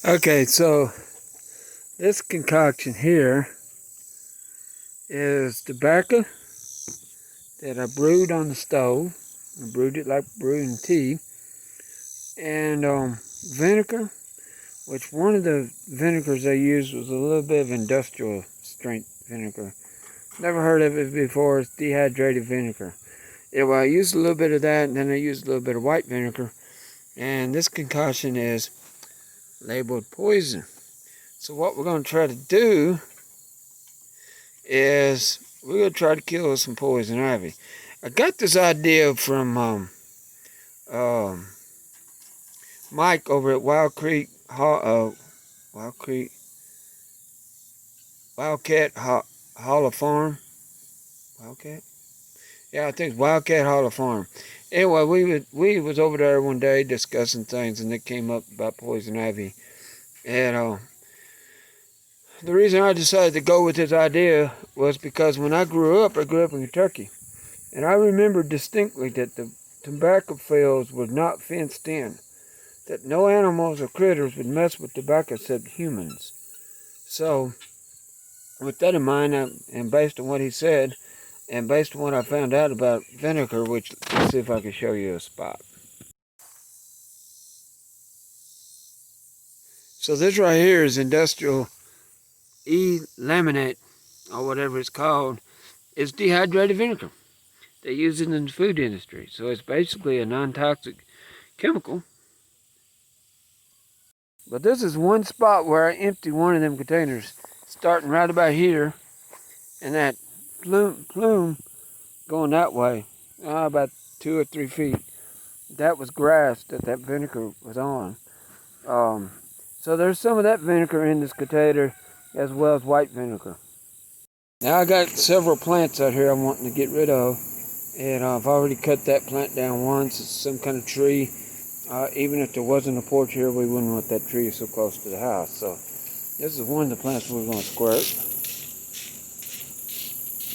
Okay, so this concoction here is tobacco that I brewed on the stove. I brewed it like brewing tea. And vinegar, which one of the vinegars I used was a little bit of industrial strength vinegar. Never heard of it before. It's dehydrated vinegar. Yeah, well, I used a little bit of that, and then I used a little bit of white vinegar. And this concoction is labeled poison. So what we're going to try to do is we're going to try to kill some poison ivy. I got this idea from Mike over at Wildcat Hollow Farm. Wildcat? Yeah, I think it's Wildcat Hollow Farm. Anyway, we was over there one day discussing things, and it came up about poison ivy. And the reason I decided to go with this idea was because when I grew up in Kentucky. And I remember distinctly that the tobacco fields were not fenced in. That no animals or critters would mess with tobacco except humans. So, with that in mind, and based on what he said, and based on what I found out about vinegar, which, let's see if I can show you a spot. So this right here is industrial E-laminate, or whatever it's called. It's dehydrated vinegar. They use it in the food industry. So it's basically a non-toxic chemical. But this is one spot where I empty one of them containers, starting right about here, and that plume going that way, about 2 or 3 feet. That was grass that vinegar was on. So there's some of that vinegar in this container, as well as white vinegar. Now I got several plants out here I'm wanting to get rid of, and I've already cut that plant down once. It's some kind of tree. Even if there wasn't a porch here, we wouldn't want that tree so close to the house. So this is one of the plants we're going to squirt.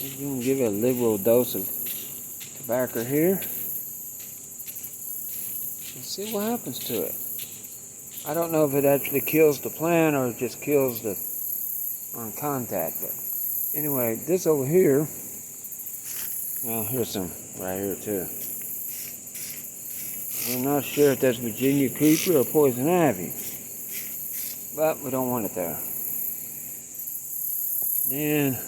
We're going to give it a liberal dose of tobacco here. And see what happens to it. I don't know if it actually kills the plant or it just kills the on contact. But anyway, this over here, well, here's some right here too. We're not sure if that's Virginia creeper or poison ivy, but we don't want it there. Then,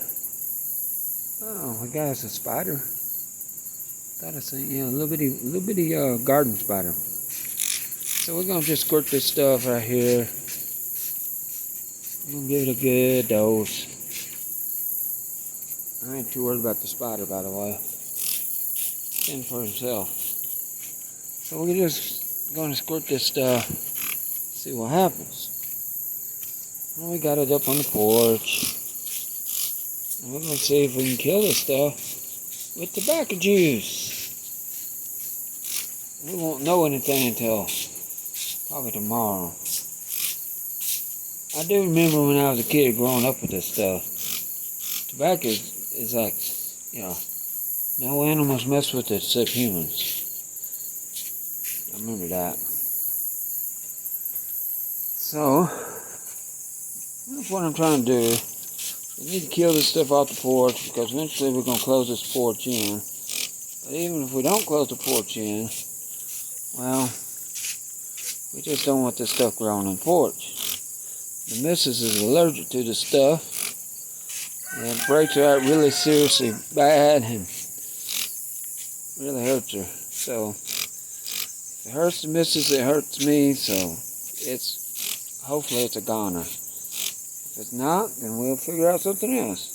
oh, we got us a spider. Thought I seen, yeah, a little bitty garden spider. So we're gonna just squirt this stuff right here. I'm gonna give it a good dose. I ain't too worried about the spider, by the way. Stand for himself. So we're just gonna squirt this stuff, see what happens. Well, we got it up on the porch. And we're gonna see if we can kill this stuff with tobacco juice. We won't know anything until probably tomorrow. I do remember when I was a kid growing up with this stuff. Tobacco is like, you know, no animals mess with it except humans. I remember that. So, that's what I'm trying to do. We need to kill this stuff off the porch because eventually we're going to close this porch in. But even if we don't close the porch in, well, we just don't want this stuff growing on the porch. The missus is allergic to this stuff. And it breaks her out really seriously bad and really hurts her. So, if it hurts the missus, it hurts me. So, hopefully it's a goner. If it's not, then we'll figure out something else.